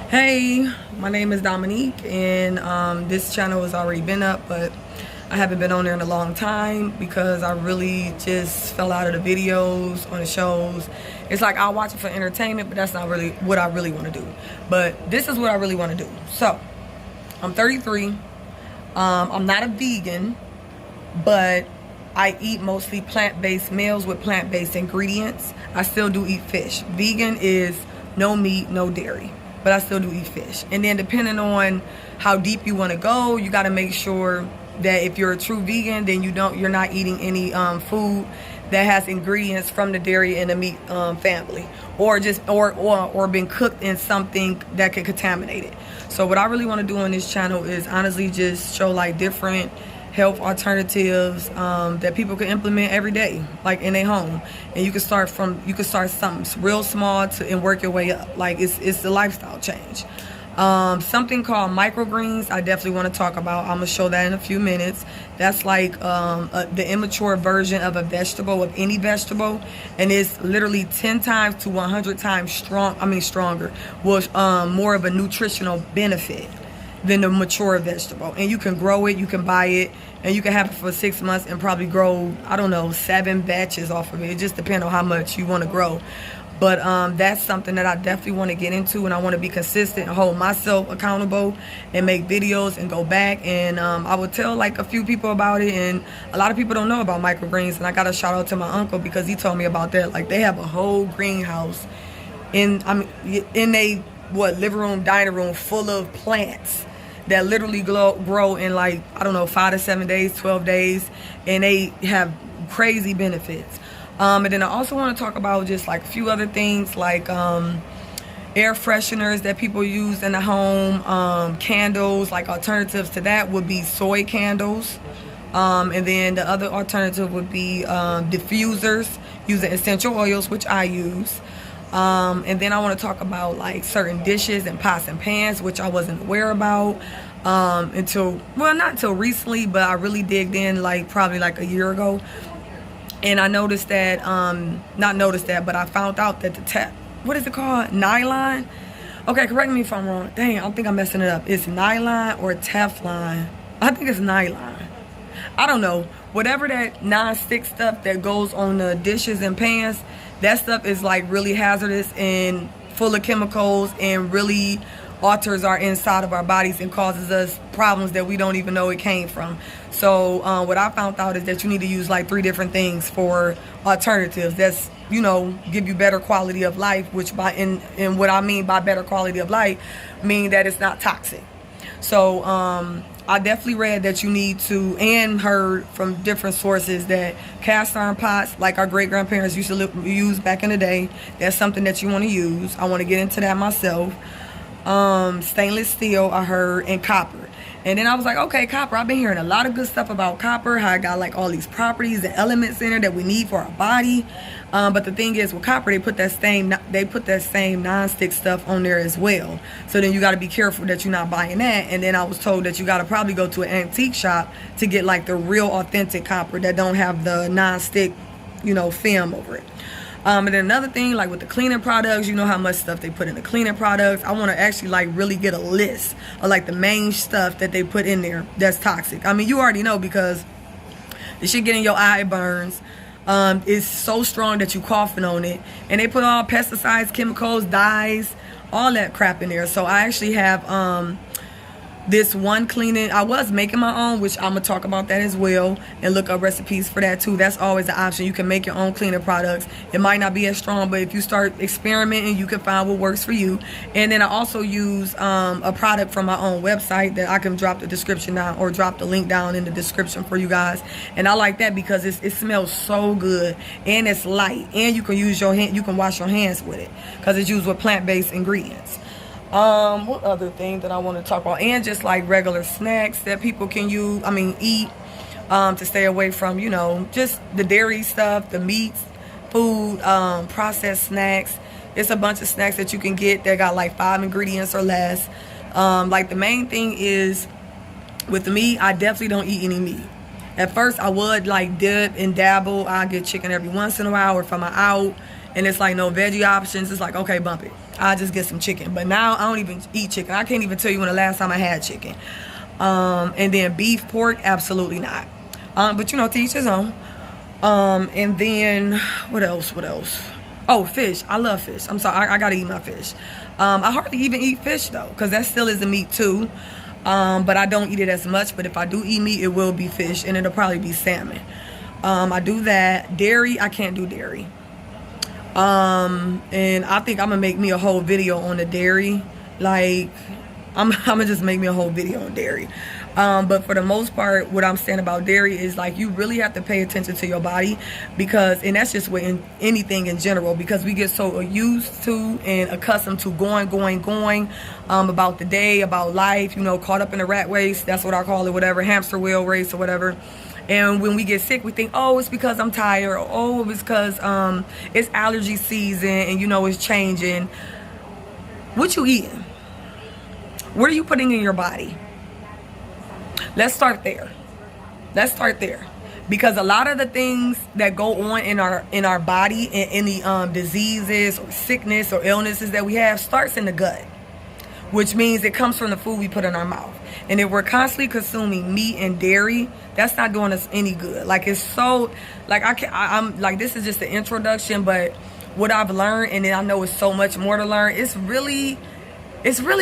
Hey, my name is Dominique, and this channel has already been up, but I haven't been on there in a long time because I really just fell out of the videos on the shows. It's like I'll watch it for entertainment, but that's not really what I really want to do. But this is what I really want to do. So, I'm 33. I'm not a vegan, but I eat mostly plant-based meals with plant-based ingredients. I still do eat fish. Vegan is no meat, no dairy, but I still do eat fish. And then depending on how deep you want to go, you got to make sure that if you're a true vegan, then you're not eating any food that has ingredients from the dairy and the meat family, or been cooked in something that could contaminate it. So what I really want to do on this channel is honestly just show like different health alternatives that people can implement every day, like in their home. And you can start something real small and work your way up. Like it's a lifestyle change. Something called microgreens I definitely want to talk about. I'm gonna show that in a few minutes. That's like the immature version of a vegetable, of any vegetable, and it's literally 10 times to 100 times stronger, with more of a nutritional benefit than the mature vegetable. And you can grow it, you can buy it, and you can have it for 6 months and probably grow, I don't know, 7 batches off of it. It just depends on how much you want to grow. But that's something that I definitely want to get into, and I want to be consistent and hold myself accountable and make videos and go back. And I would tell like a few people about it, and a lot of people don't know about microgreens. And I got a shout out to my uncle because he told me about that. Like they have a whole greenhouse in a living room, dining room full of plants that literally grow in like, I don't know, 5 to 7 days, 12 days, and they have crazy benefits. And then I also want to talk about just like a few other things like air fresheners that people use in the home, candles. Like alternatives to that would be soy candles. And then the other alternative would be diffusers using essential oils, which I use. And then I want to talk about like certain dishes and pots and pans, which I wasn't aware about not until recently, but I really digged in like probably like a year ago. And I noticed that, but I found out that what is it called? Nylon? Okay, correct me if I'm wrong. Dang, I think I'm messing it up. It's nylon or Teflon. I think it's nylon. I don't know. Whatever that non-stick stuff that goes on the dishes and pans, that stuff is like really hazardous and full of chemicals and really alters our inside of our bodies and causes us problems that we don't even know it came from. So what I found out is that you need to use like 3 different things for alternatives that's, give you better quality of life, which and what I mean by better quality of life mean that it's not toxic. So I definitely read that you need to, and heard from different sources, that cast iron pots, like our great-grandparents used to use back in the day, that's something that you want to use. I want to get into that myself. Stainless steel, I heard, and copper. And then I was like, okay, copper. I've been hearing a lot of good stuff about copper, how it got like all these properties and elements in it that we need for our body. But the thing is, with copper, they put that same non-stick stuff on there as well. So then you got to be careful that you're not buying that. And then I was told that you got to probably go to an antique shop to get like the real authentic copper that don't have the non-stick, film over it. And then another thing, like with the cleaning products, you know how much stuff they put in the cleaning products. I want to actually like really get a list of like the main stuff that they put in there that's toxic. I mean, you already know because the shit getting your eye burns. It's so strong that you coughing on it. And they put all pesticides, chemicals, dyes, all that crap in there. So I actually have this one cleaning. I was making my own, which I'm gonna talk about that as well and look up recipes for that too. That's always an option. You can make your own cleaning products. It might not be as strong, but if you start experimenting, you can find what works for you. And then I also use a product from my own website that I can drop the description down, or drop the link down in the description for you guys. And I like that because it smells so good and it's light, and you can use your hand, you can wash your hands with it because it's used with plant-based ingredients. What other thing that I want to talk about? And just like regular snacks that people can eat to stay away from, just the dairy stuff, the meats, food, processed snacks. It's a bunch of snacks that you can get that got like 5 ingredients or less. Like the main thing is with the meat, I definitely don't eat any meat. At first I would like dip and dabble. I get chicken every once in a while, or if I'm out and it's like no veggie options, it's like, okay, bump it. I'll just get some chicken. But now I don't even eat chicken. I can't even tell you when the last time I had chicken. And then beef, pork, absolutely not. But you know, to each his own. And then what else? Oh, fish. I love fish. I'm sorry, I gotta eat my fish. I hardly even eat fish though, because that still is a meat too. But I don't eat it as much. But if I do eat meat, it will be fish, and it'll probably be salmon. I do that. Dairy, I can't do dairy. And I think I'm gonna make me a whole video on the dairy. Like, I'm gonna just make me a whole video on dairy. But for the most part, what I'm saying about dairy is like, you really have to pay attention to your body, because, and that's just with anything in general, because we get so used to and accustomed to going about the day, about life, you know, caught up in a rat race. That's what I call it, whatever, hamster wheel race or whatever. And when we get sick, we think, oh, it's because I'm tired, or oh, it's because it's allergy season and, you know, it's changing. What you eating? What are you putting in your body? Let's start there. Because a lot of the things that go on in our body, and any diseases or sickness or illnesses that we have, starts in the gut, which means it comes from the food we put in our mouth. And if we're constantly consuming meat and dairy, that's not doing us any good. Like, it's so, like, I'm like, this is just the introduction, but what I've learned, and I know it's so much more to learn, it's really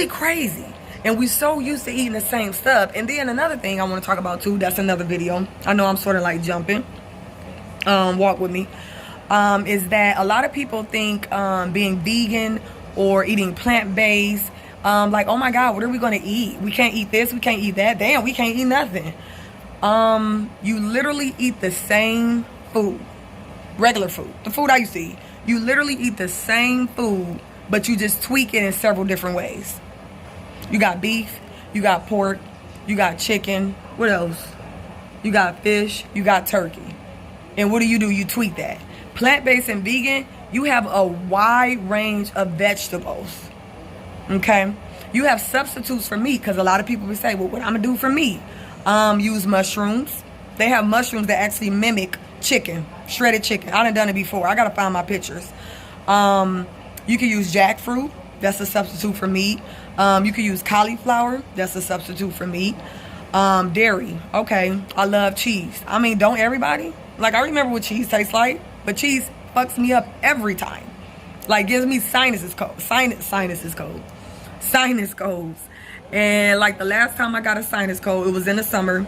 crazy. And we're so used to eating the same stuff. And then another thing I want to talk about too, that's another video. I know I'm sort of like jumping. Walk with me. Is that a lot of people think being vegan or eating plant-based, like, oh my God, what are we going to eat? We can't eat this, we can't eat that. Damn, we can't eat nothing. You literally eat the same food. Regular food. The food I used to eat. You literally eat the same food, but you just tweak it in several different ways. You got beef, you got pork, you got chicken. What else? You got fish, you got turkey. And what do? You tweak that. Plant-based and vegan, you have a wide range of vegetables. Okay? You have substitutes for meat, because a lot of people will say, well, what I'm going to do for meat? Use mushrooms. They have mushrooms that actually mimic chicken, shredded chicken. I done it before. I got to find my pictures. You can use jackfruit. That's a substitute for meat. You can use cauliflower. That's a substitute for meat. Dairy. Okay. I love cheese. I mean, don't everybody? Like, I remember what cheese tastes like, but cheese fucks me up every time. Like, gives me sinus colds. And like the last time I got a sinus cold, it was in the summer.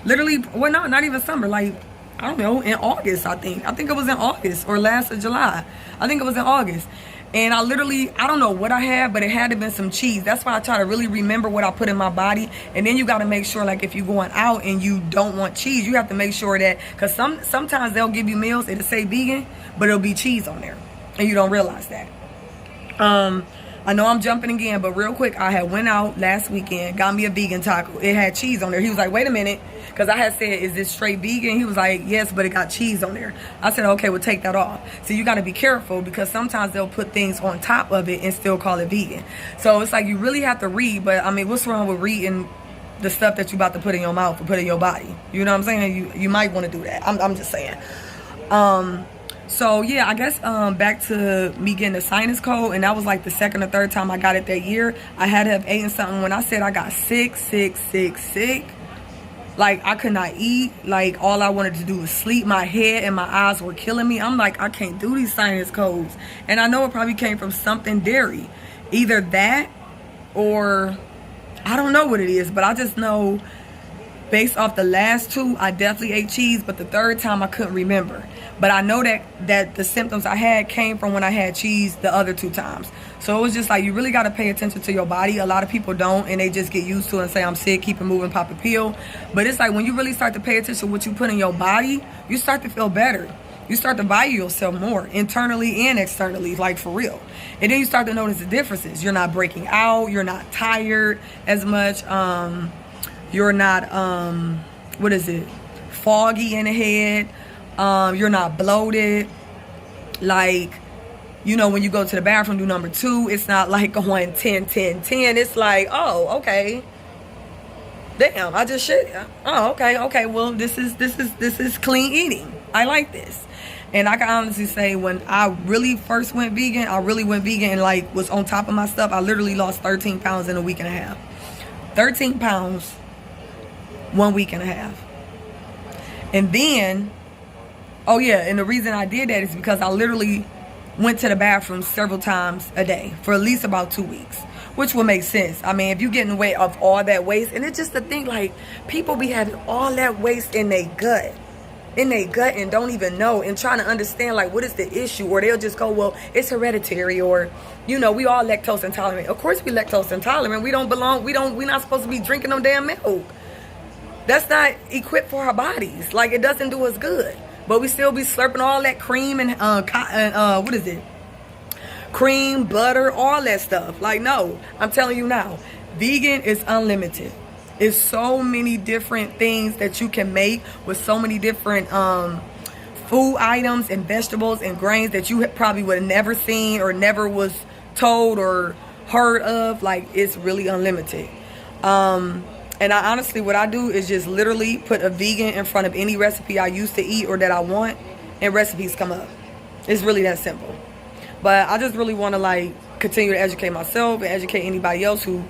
Literally, well, no, not even summer. Like, I don't know, in August, I think. I think it was in August or last of July. I think it was in August. And I don't know what I had, but it had to have been some cheese. That's why I try to really remember what I put in my body. And then you got to make sure, like, if you're going out and you don't want cheese, you have to make sure that, because sometimes they'll give you meals, it'll say vegan, but it'll be cheese on there. And you don't realize that. I know I'm jumping again, but real quick, I had went out last weekend, got me a vegan taco. It had cheese on there. He was like, wait a minute, because I had said, is this straight vegan? He was like, yes, but it got cheese on there. I said, okay, well, take that off. So you got to be careful, because sometimes they'll put things on top of it and still call it vegan. So it's like, you really have to read, but I mean, what's wrong with reading the stuff that you about to put in your mouth or put in your body? You know what I'm saying? You might want to do that. I'm just saying. So yeah, I guess back to me getting a sinus cold, and that was like the second or third time I got it that year. I had to have eaten something. When I said I got sick, like I could not eat. Like all I wanted to do was sleep. My head and my eyes were killing me. I'm like, I can't do these sinus colds. And I know it probably came from something dairy. Either that or I don't know what it is, but I just know based off the last two, I definitely ate cheese, but the third time I couldn't remember. But I know that the symptoms I had came from when I had cheese the other two times. So it was just like, you really got to pay attention to your body. A lot of people don't, and they just get used to it and say, I'm sick, keep it moving, pop a pill. But it's like, when you really start to pay attention to what you put in your body, you start to feel better. You start to value yourself more, internally and externally, like for real. And then you start to notice the differences. You're not breaking out. You're not tired as much. You're not, foggy in the head. You're not bloated. Like, you know, when you go to the bathroom, do number 2, it's not like going 10, 10, 10. It's like, oh, okay. Damn, I just shit. Oh, okay. Well, this is clean eating. I like this. And I can honestly say when I really first went vegan, I really went vegan and like was on top of my stuff. I literally lost 13 pounds in a week and a half. 13 pounds, 1 week and a half. And then, oh yeah, and the reason I did that is because I literally went to the bathroom several times a day for at least about 2 weeks, which would make sense. I mean, if you're getting away of all that waste, and it's just the thing, like, people be having all that waste in their gut. And don't even know, and trying to understand like what is the issue, or they'll just go, well, it's hereditary, or you know, we all lactose intolerant. Of course we lactose intolerant. We're not supposed to be drinking no damn milk. That's not equipped for our bodies. Like, it doesn't do us good, but we still be slurping all that cream and what is it, cream, butter, all that stuff. Like, no, I'm telling you now, vegan is unlimited. It's so many different things that you can make with so many different food items and vegetables and grains that you probably would have never seen or never was told or heard of. Like, it's really unlimited. And I honestly, what I do is just literally put a vegan in front of any recipe I used to eat or that I want, and recipes come up. It's really that simple. But I just really want to like continue to educate myself and educate anybody else who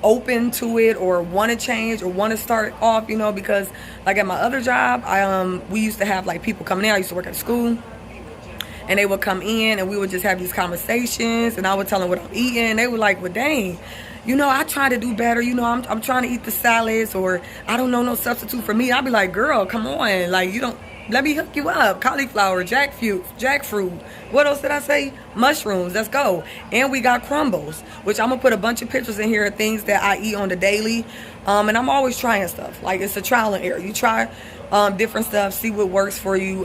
open to it or want to change or want to start off, you know, because like at my other job, we used to have like people coming in. I used to work at a school, and they would come in and we would just have these conversations, and I would tell them what I'm eating. They were like, well, dang, you know, I try to do better. You know, I'm trying to eat the salads, or I don't know no substitute for meat. I'd be like, girl, come on. Like, you don't, let me hook you up. Cauliflower, jackfruit. What else did I say? Mushrooms. Let's go. And we got crumbles, which I'm going to put a bunch of pictures in here of things that I eat on the daily. And I'm always trying stuff. Like, it's a trial and error. You try different stuff, see what works for you,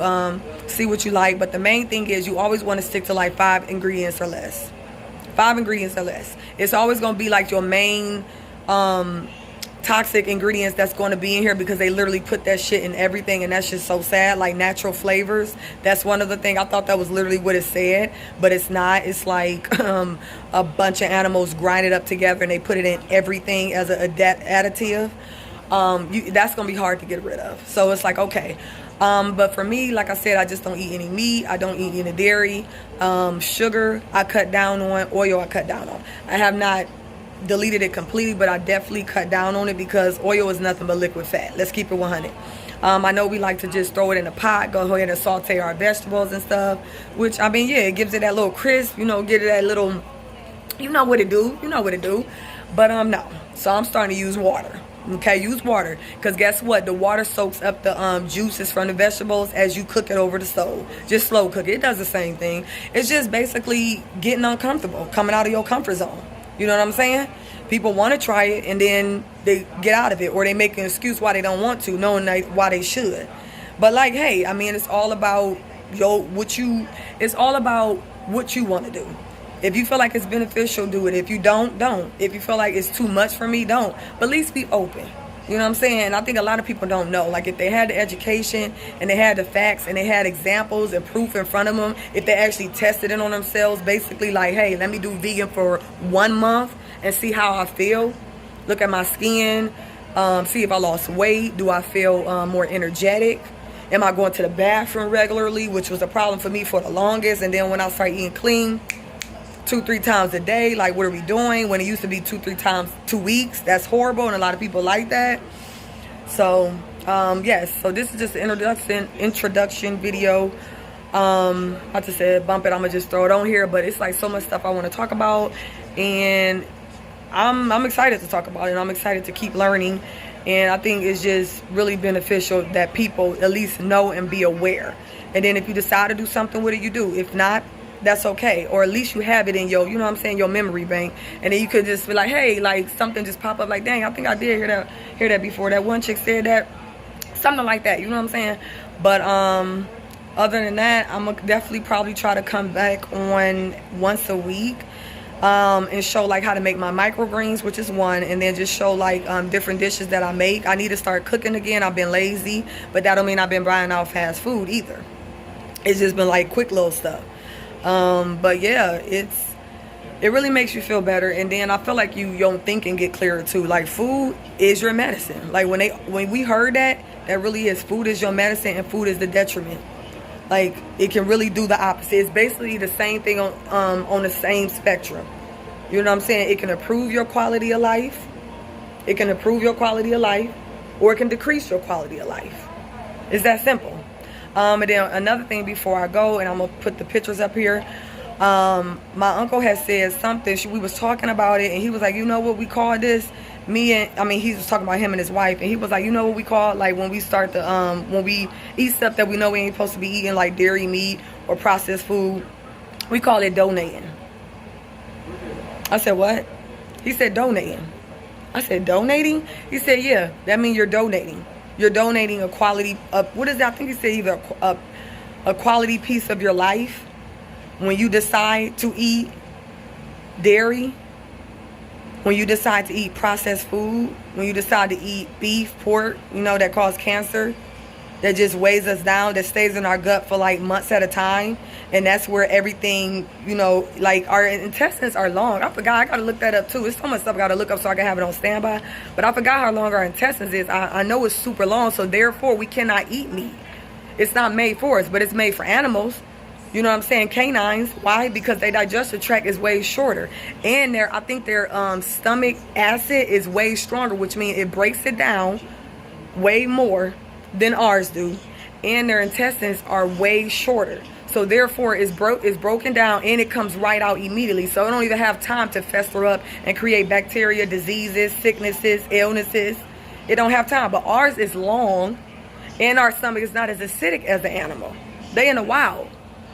see what you like. But the main thing is you always want to stick to like 5 ingredients or less. 5 ingredients or less. It's always going to be like your main toxic ingredients that's going to be in here, because they literally put that shit in everything, and that's just so sad. Like natural flavors, that's one of the things. I thought that was literally what it said, but it's not. It's like a bunch of animals grinded up together and they put it in everything as an additive. That's going to be hard to get rid of. So it's like, okay. But for me, like I said, I just don't eat any meat. I don't eat any dairy. Sugar, I cut down on. Oil, I cut down on. I have not deleted it completely, but I definitely cut down on it, because oil is nothing but liquid fat. Let's keep it 100. I know we like to just throw it in a pot, go ahead and saute our vegetables and stuff, which, I mean, yeah, it gives it that little crisp, you know, get it that little, you know what it do, but no. So I'm starting to use water. Okay, use water, because guess what? The water soaks up the juices from the vegetables as you cook it over the stove. Just slow cook it. It does the same thing. It's just basically getting uncomfortable, coming out of your comfort zone. You know what I'm saying? People want to try it and then they get out of it, or they make an excuse why they don't want to, knowing why they should. But like, hey, I mean, it's all about what you want to do. If you feel like it's beneficial, do it. If you don't. If you feel like it's too much for me, don't. But at least be open. You know what I'm saying? I think a lot of people don't know. Like, if they had the education and they had the facts and they had examples and proof in front of them, if they actually tested it on themselves, basically like, hey, let me do vegan for 1 month and see how I feel. Look at my skin. See if I lost weight. Do I feel more energetic? Am I going to the bathroom regularly, which was a problem for me for the longest. And then when I started eating clean, 2-3 times a day, like, what are we doing? When it used to be 2-3 times 2 weeks, that's horrible, and a lot of people like that. So yes, so this is just an introduction video. I just said bump it, I'm gonna just throw it on here, but it's like so much stuff I want to talk about, and I'm excited to talk about it. I'm excited to keep learning, and I think it's just really beneficial that people at least know and be aware. And then if you decide to do something with it, you do. If not, that's okay. Or at least you have it in your, you know what I'm saying, your memory bank. And then you could just be like, hey, like something just pop up like, dang, I think I did hear that before. That one chick said that. Something like that, you know what I'm saying? But other than that, I'm gonna definitely probably try to come back on once a week and show like how to make my microgreens, which is one, and then just show like different dishes that I make. I need to start cooking again. I've been lazy, but that don't mean I've been buying out fast food either. It's just been like quick little stuff. But yeah, it really makes you feel better. And then I feel like your thinking get clearer too. Like, food is your medicine. Like when we heard that really is, food is your medicine and food is the detriment. Like, it can really do the opposite. It's basically the same thing on the same spectrum. You know what I'm saying? It can improve your quality of life. It can improve your quality of life, or it can decrease your quality of life. It's that simple. And then another thing before I go, and I'm gonna put the pictures up here. My uncle has said something. We was talking about it, and he was like, you know what we call this? He was talking about him and his wife, and he was like, you know what we call it? Like when we start to, when we eat stuff that we know we ain't supposed to be eating, like dairy, meat, or processed food, we call it donating. I said, what? He said, donating. I said, donating? He said, yeah, that means you're donating. You're donating a quality, what is that? I think he said either a quality piece of your life when you decide to eat dairy, when you decide to eat processed food, when you decide to eat beef, pork, you know, that cause cancer, that just weighs us down, that stays in our gut for like months at a time. And that's where everything, you know, like our intestines are long. I forgot, I gotta look that up too. There's so much stuff I gotta look up so I can have it on standby. But I forgot how long our intestines is. I know it's super long, so therefore we cannot eat meat. It's not made for us, but it's made for animals. You know what I'm saying? Canines. Why? Because their digestive tract is way shorter. And I think their stomach acid is way stronger, which means it breaks it down way more than ours do. And their intestines are way shorter. So therefore it's broken down, and it comes right out immediately. So it don't even have time to fester up and create bacteria, diseases, sicknesses, illnesses. It don't have time. But ours is long, and our stomach is not as acidic as the animal. They in the wild.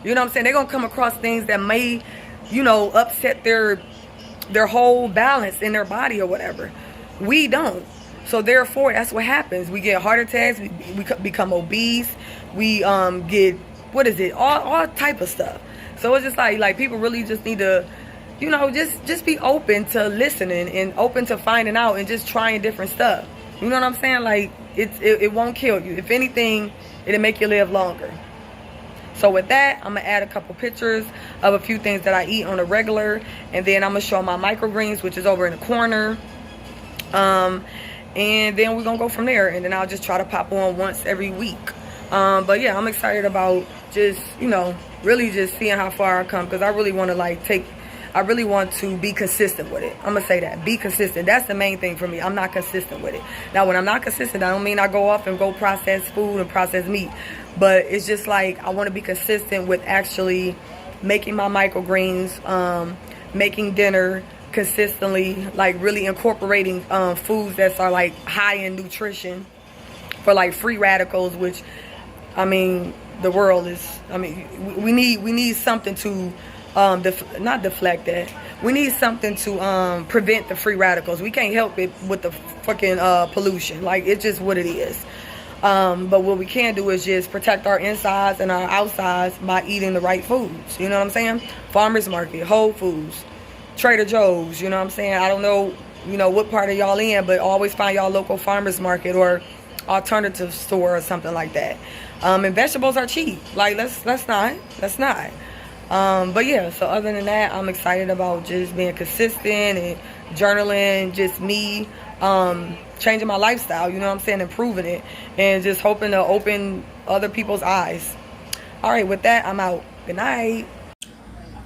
You know what I'm saying? They're going to come across things that may, you know, upset their whole balance in their body or whatever. We don't. So therefore, that's what happens. We get heart attacks. We become obese. We get, what is it? All type of stuff. So it's just like people really just need to, you know, just be open to listening and open to finding out and just trying different stuff. You know what I'm saying? Like, it won't kill you. If anything, it'll make you live longer. So with that, I'm going to add a couple pictures of a few things that I eat on a regular. And then I'm going to show my microgreens, which is over in the corner. And then we're going to go from there. And then I'll just try to pop on once every week. But yeah, I'm excited about just, you know, really just seeing how far I come. Because I really want to I really want to be consistent with it. I'm going to say that. Be consistent. That's the main thing for me. I'm not consistent with it. Now, when I'm not consistent, I don't mean I go off and go process food and process meat. But it's just like I want to be consistent with actually making my microgreens, making dinner consistently, like really incorporating foods that are like high in nutrition for like free radicals, which, I mean, the world is, I mean, we need something to not deflect that. We need something to prevent the free radicals. We can't help it with the fucking pollution. Like, it's just what it is. But what we can do is just protect our insides and our outsides by eating the right foods. You know what I'm saying? Farmers Market, Whole Foods, Trader Joe's. You know what I'm saying? I don't know, you know, what part of y'all in, but always find y'all local farmers market or alternative store or something like that. And vegetables are cheap. Like, let's not. But yeah, so other than that, I'm excited about just being consistent and journaling, just me, changing my lifestyle, you know what I'm saying, improving it, and just hoping to open other people's eyes. All right, with that, I'm out. Good night.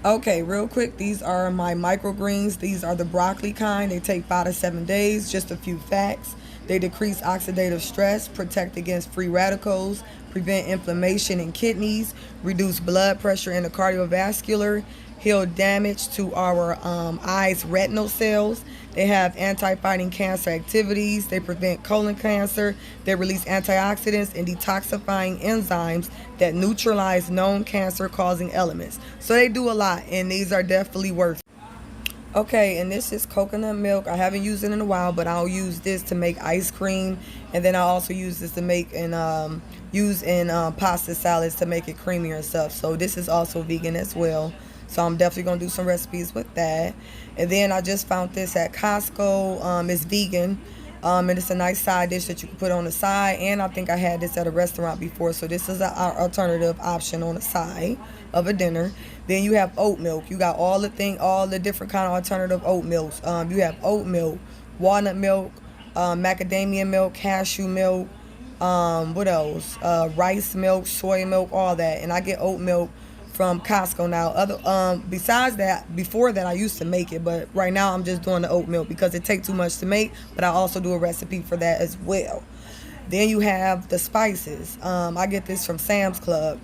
Okay, real quick, these are my microgreens. These are the broccoli kind. They take 5 to 7 days. Just a few facts. They decrease oxidative stress, protect against free radicals, prevent inflammation in kidneys, reduce blood pressure in the cardiovascular, heal damage to our eyes' retinal cells. They have anti-fighting cancer activities. They prevent colon cancer. They release antioxidants and detoxifying enzymes that neutralize known cancer-causing elements. So they do a lot, and these are definitely worth it. Okay, and this is coconut milk. I haven't used it in a while, but I'll use this to make ice cream, and then I'll also use this to make and use in pasta salads to make it creamier and stuff. So this is also vegan as well. So I'm definitely going to do some recipes with that. And then I just found this at Costco. It's vegan. And it's a nice side dish that you can put on the side. And I think I had this at a restaurant before. So this is an alternative option on the side of a dinner. Then you have oat milk. You got all the different kind of alternative oat milks. You have oat milk, walnut milk, macadamia milk, cashew milk, What else? Rice milk, soy milk, all that. And I get oat milk from Costco now. Besides that, before that I used to make it, but right now I'm just doing the oat milk because it takes too much to make. But I also do a recipe for that as well. Then you have the spices. I get this from Sam's Club.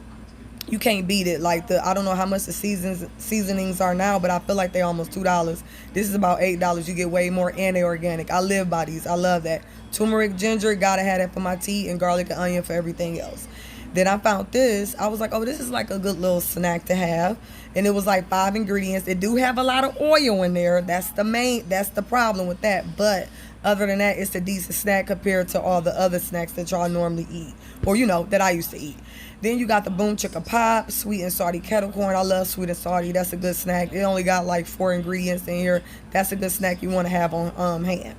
You can't beat it. Like I don't know how much the seasonings are now, but I feel like they're almost $2. This is about $8. You get way more, and they're organic. I live by these. I love that. Turmeric, ginger, gotta have that for my tea, and garlic and onion for everything else. Then I found this. I was like, oh, this is like a good little snack to have. And it was like 5 ingredients. It do have a lot of oil in there. That's the problem with that. But other than that, it's a decent snack compared to all the other snacks that y'all normally eat. Or, that I used to eat. Then you got the Boom Chicka Pop, sweet and salty kettle corn. I love sweet and salty. That's a good snack. It only got like 4 ingredients in here. That's a good snack you want to have on hand.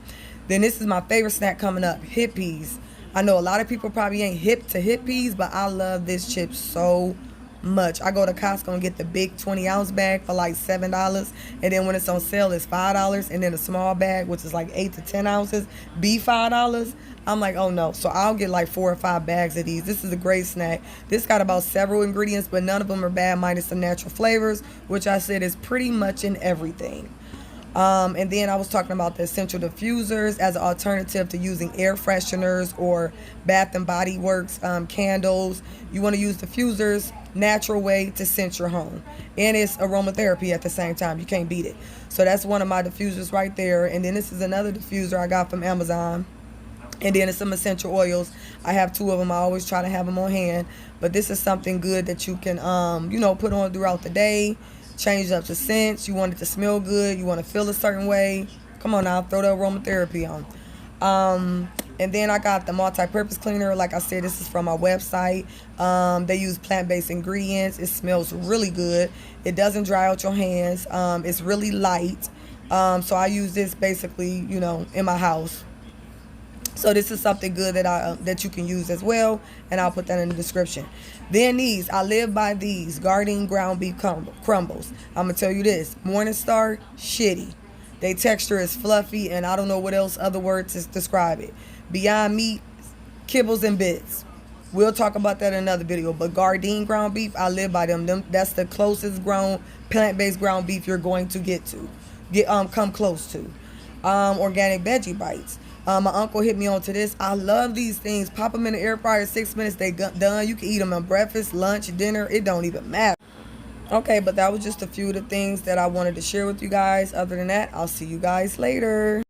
Then this is my favorite snack coming up, hip peas. I know a lot of people probably ain't hip to hip peas, but I love this chip so much. I go to Costco and get the big 20-ounce bag for like $7, and then when it's on sale, it's $5, and then a small bag, which is like 8 to 10 ounces, be $5. I'm like, oh no. So I'll get like 4 or 5 bags of these. This is a great snack. This got about several ingredients, but none of them are bad, minus some natural flavors, which I said is pretty much in everything. And then I was talking about the essential diffusers as an alternative to using air fresheners or Bath and Body Works candles. You want to use diffusers, natural way to scent your home. And it's aromatherapy at the same time. You can't beat it. So that's one of my diffusers right there. And then this is another diffuser I got from Amazon. And then it's some essential oils. I have 2 of them. I always try to have them on hand. But this is something good that you can, put on throughout the day. Change up the scents. You want it to smell good. You want to feel a certain way. Come on now, throw the aromatherapy on. And then I got the multi-purpose cleaner. Like I said, this is from my website. They use plant-based ingredients. It smells really good. It doesn't dry out your hands. It's really light. So I use this basically, in my house. So this is something good that you can use as well, and I'll put that in the description. Then these, I live by these Gardein ground beef crumbles. I'm gonna tell you this: Morningstar, shitty. They texture is fluffy, and I don't know what else other words to describe it. Beyond Meat, kibbles and bits. We'll talk about that in another video. But Gardein ground beef, I live by them. That's the closest plant-based ground beef you're going to come close to. Organic veggie bites. My uncle hit me onto this. I love these things. Pop them in the air fryer, 6 minutes, they done. You can eat them on breakfast, lunch, dinner. It don't even matter. Okay, but that was just a few of the things that I wanted to share with you guys. Other than that, I'll see you guys later.